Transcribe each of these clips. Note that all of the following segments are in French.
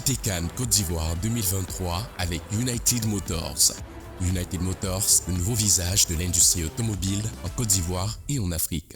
l'été Cannes Côte d'Ivoire 2023 avec United Motors. United Motors, le nouveau visage de l'industrie automobile en Côte d'Ivoire et en Afrique.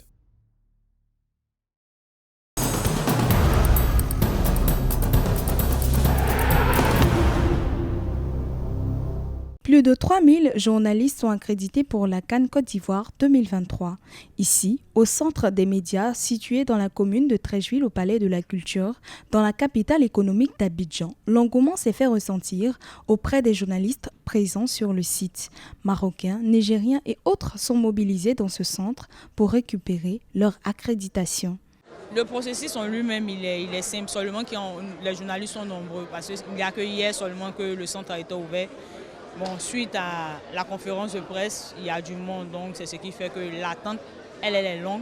Plus de 3000 journalistes sont accrédités pour la Cannes Côte d'Ivoire 2023. Ici, au centre des médias, situé dans la commune de Treichville au Palais de la Culture, dans la capitale économique d'Abidjan, l'engouement s'est fait ressentir auprès des journalistes présents sur le site. Marocains, Nigériens et autres sont mobilisés dans ce centre pour récupérer leur accréditation. Le processus en lui-même, il est simple, seulement que les journalistes sont nombreux parce qu'il n'y a que hier seulement que le centre a été ouvert. Bon, suite à la conférence de presse, il y a du monde, donc c'est ce qui fait que l'attente, elle est longue.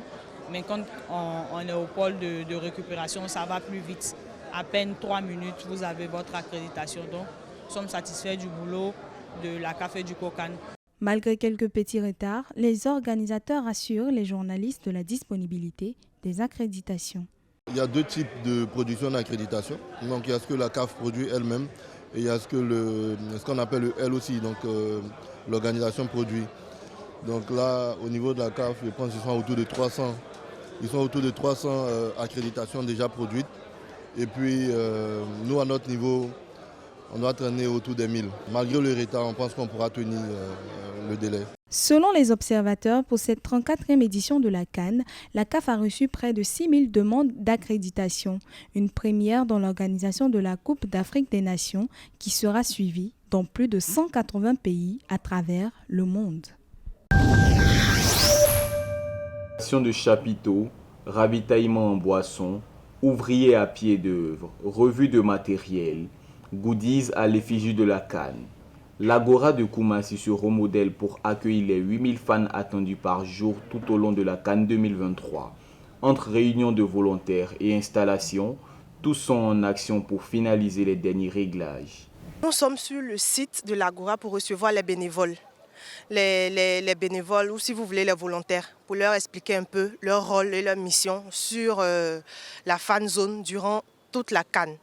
Mais quand on est au pôle de récupération, ça va plus vite. À peine 3 minutes, vous avez votre accréditation. Donc, nous sommes satisfaits du boulot de la CAF et du COCAN. Malgré quelques petits retards, les organisateurs assurent les journalistes de la disponibilité des accréditations. Il y a deux types de production d'accréditation. Donc il y a ce que la CAF produit elle-même et il y a ce qu'on appelle le LOC, donc l'organisation produit. Donc là, au niveau de la CAF, je pense qu'ils sont autour de 300. Ils sont autour de 300 accréditations déjà produites. Et puis nous, à notre niveau, on doit traîner autour des 1000. Malgré le retard, on pense qu'on pourra tenir le délai. Selon les observateurs, pour cette 34e édition de la Cannes, la CAF a reçu près de 6000 demandes d'accréditation, une première dans l'organisation de la Coupe d'Afrique des Nations qui sera suivie dans plus de 180 pays à travers le monde. De chapiteaux, ravitaillement en boissons, ouvriers à pied d'œuvre, revue de matériel, goodies à l'effigie de la Cannes. L'Agora de Koumassi se remodèle pour accueillir les 8000 fans attendus par jour tout au long de la Cannes 2023. Entre réunions de volontaires et installations, tous sont en action pour finaliser les derniers réglages. Nous sommes sur le site de l'Agora pour recevoir les bénévoles. Les bénévoles ou si vous voulez les volontaires pour leur expliquer un peu leur rôle et leur mission sur la fan zone durant toute la Cannes.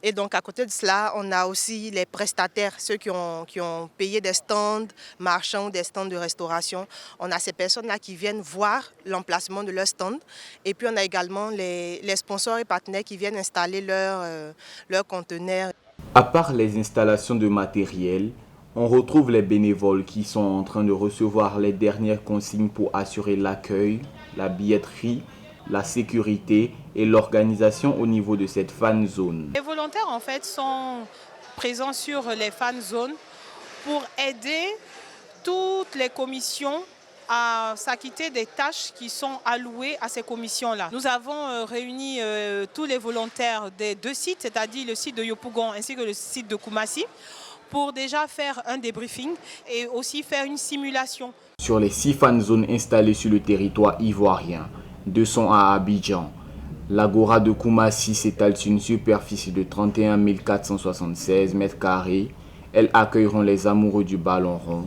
Et donc à côté de cela, on a aussi les prestataires, ceux qui ont payé des stands marchands ou des stands de restauration. On a ces personnes-là qui viennent voir l'emplacement de leur stand. Et puis on a également les sponsors et partenaires qui viennent installer leurs conteneurs. À part les installations de matériel, on retrouve les bénévoles qui sont en train de recevoir les dernières consignes pour assurer l'accueil, la billetterie, la sécurité et l'organisation au niveau de cette fan zone. Les volontaires en fait sont présents sur les fan zones pour aider toutes les commissions à s'acquitter des tâches qui sont allouées à ces commissions-là. Nous avons réuni tous les volontaires des deux sites, c'est-à-dire le site de Yopougon ainsi que le site de Koumassi, pour déjà faire un débriefing et aussi faire une simulation. Sur les 6 fan zones installées sur le territoire ivoirien, 200 à Abidjan, l'Agora de Koumassi s'étale sur une superficie de 31 476 m². Elles accueilleront les amoureux du ballon rond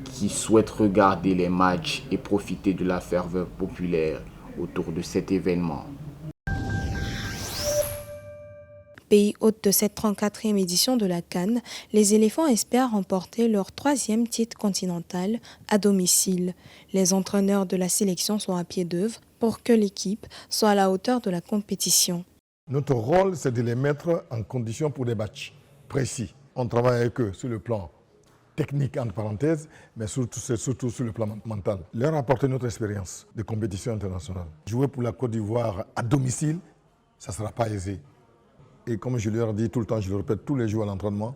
qui souhaitent regarder les matchs et profiter de la ferveur populaire autour de cet événement. Pays hôte de cette 34e édition de la Cannes, les éléphants espèrent remporter leur 3e titre continental à domicile. Les entraîneurs de la sélection sont à pied d'œuvre pour que l'équipe soit à la hauteur de la compétition. Notre rôle, c'est de les mettre en condition pour des matchs précis. On travaille avec eux sur le plan technique, entre parenthèses, mais surtout sur le plan mental. Leur apporter notre expérience de compétition internationale. Jouer pour la Côte d'Ivoire à domicile, ça ne sera pas aisé. Et comme je leur dis tout le temps, je le répète tous les jours à l'entraînement,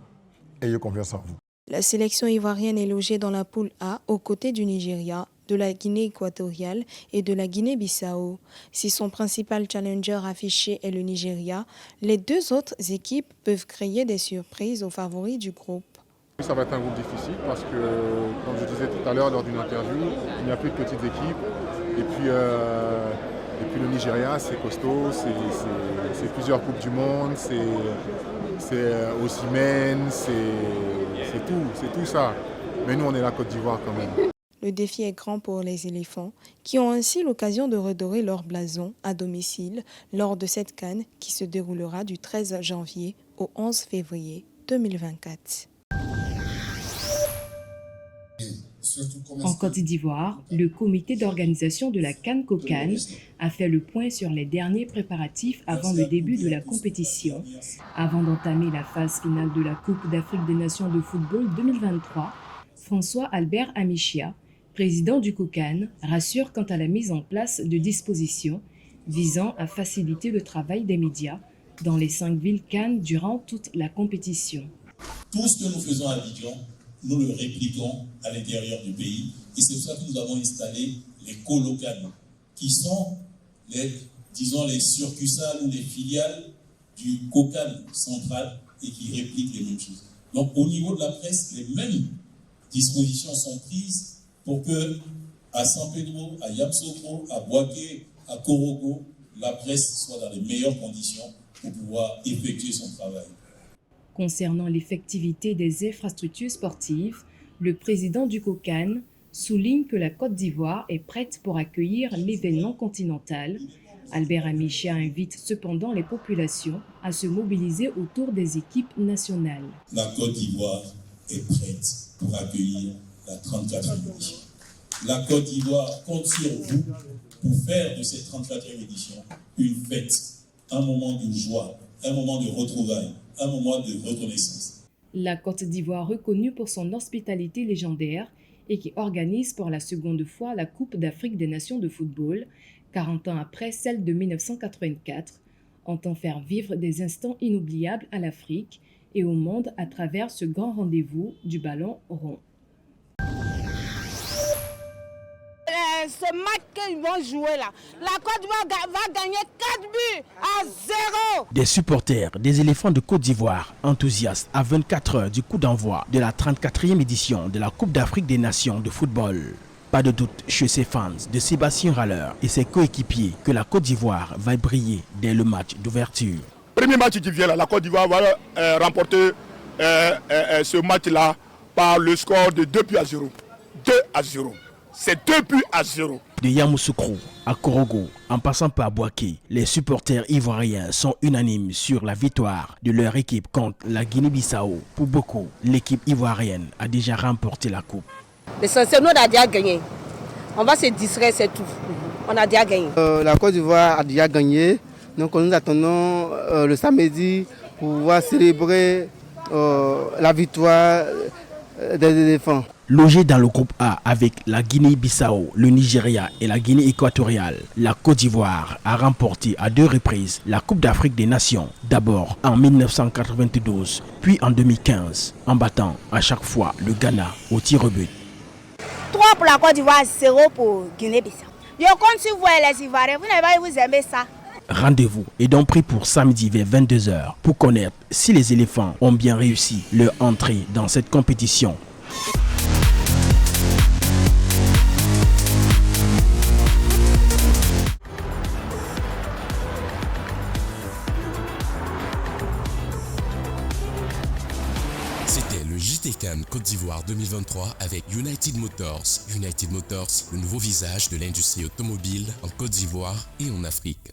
ayez confiance en vous. La sélection ivoirienne est logée dans la poule A aux côtés du Nigeria, de la Guinée équatoriale et de la Guinée-Bissau. Si son principal challenger affiché est le Nigeria, les deux autres équipes peuvent créer des surprises aux favoris du groupe. Ça va être un groupe difficile parce que, comme je disais tout à l'heure lors d'une interview, il n'y a plus de petites équipes. Et puis le Nigeria, c'est costaud, c'est plusieurs Coupes du Monde, c'est Osimhen, c'est tout ça. Mais nous, on est la Côte d'Ivoire quand même. Le défi est grand pour les éléphants, qui ont ainsi l'occasion de redorer leur blason à domicile lors de cette Cannes qui se déroulera du 13 janvier au 11 février 2024. En Côte d'Ivoire, le comité d'organisation de la CAN COCAN a fait le point sur les derniers préparatifs avant le début de la compétition. Avant d'entamer la phase finale de la Coupe d'Afrique des Nations de football 2023, François Albert Amichia, président du COCAN, rassure quant à la mise en place de dispositions visant à faciliter le travail des médias dans les 5 villes CAN durant toute la compétition. Tout ce que nous faisons à Abidjan, nous le répliquons à l'intérieur du pays. Et c'est pour ça que nous avons installé les colocales, qui sont les succursales ou les filiales du COCAN central et qui répliquent les mêmes choses. Donc au niveau de la presse, les mêmes dispositions sont prises pour que à San Pedro, à Yamoussoukro, à Bouaké, à Korogo, la presse soit dans les meilleures conditions pour pouvoir effectuer son travail. Concernant l'effectivité des infrastructures sportives, le président du COCAN souligne que la Côte d'Ivoire est prête pour accueillir l'événement continental. Albert Amichia invite cependant les populations à se mobiliser autour des équipes nationales. La Côte d'Ivoire est prête pour accueillir la 34e édition. La Côte d'Ivoire compte sur vous pour faire de cette 34e édition une fête, un moment de joie, un moment de retrouvailles, un moment de reconnaissance. La Côte d'Ivoire, reconnue pour son hospitalité légendaire et qui organise pour la seconde fois la Coupe d'Afrique des Nations de football, 40 ans après celle de 1984, entend faire vivre des instants inoubliables à l'Afrique et au monde à travers ce grand rendez-vous du ballon rond. Ce match qu'ils vont jouer là, la Côte d'Ivoire va gagner 4 buts à 0. Des supporters des éléphants de Côte d'Ivoire, enthousiastes à 24 heures du coup d'envoi de la 34e édition de la Coupe d'Afrique des Nations de football. Pas de doute chez ses fans de Sébastien Ralleur et ses coéquipiers que la Côte d'Ivoire va briller dès le match d'ouverture. Premier match qui vient là, la Côte d'Ivoire va remporter ce match-là par le score de 2 buts à 0. 2 à 0. C'est 2 buts à 0. De Yamoussoukro à Korogo, en passant par Bouaké, les supporters ivoiriens sont unanimes sur la victoire de leur équipe contre la Guinée-Bissau. Pour beaucoup, l'équipe ivoirienne a déjà remporté la coupe. L'essentiel, nous on a déjà gagné. On va se distraire, c'est tout. On a déjà gagné. La Côte d'Ivoire a déjà gagné. Donc nous attendons le samedi pour pouvoir célébrer la victoire des éléphants. Logé dans le groupe A avec la Guinée-Bissau, le Nigeria et la Guinée équatoriale, la Côte d'Ivoire a remporté à 2 reprises la Coupe d'Afrique des Nations. D'abord en 1992, puis en 2015, en battant à chaque fois le Ghana au tir au but. 3 pour la Côte d'Ivoire, 0 pour Guinée-Bissau. Je compte sur vous les Ivoiriens, vous n'avez pas vous aimer ça. Rendez-vous est donc pris pour samedi vers 22h pour connaître si les éléphants ont bien réussi leur entrée dans cette compétition. C'était le JT CAN Côte d'Ivoire 2023 avec United Motors. United Motors, le nouveau visage de l'industrie automobile en Côte d'Ivoire et en Afrique.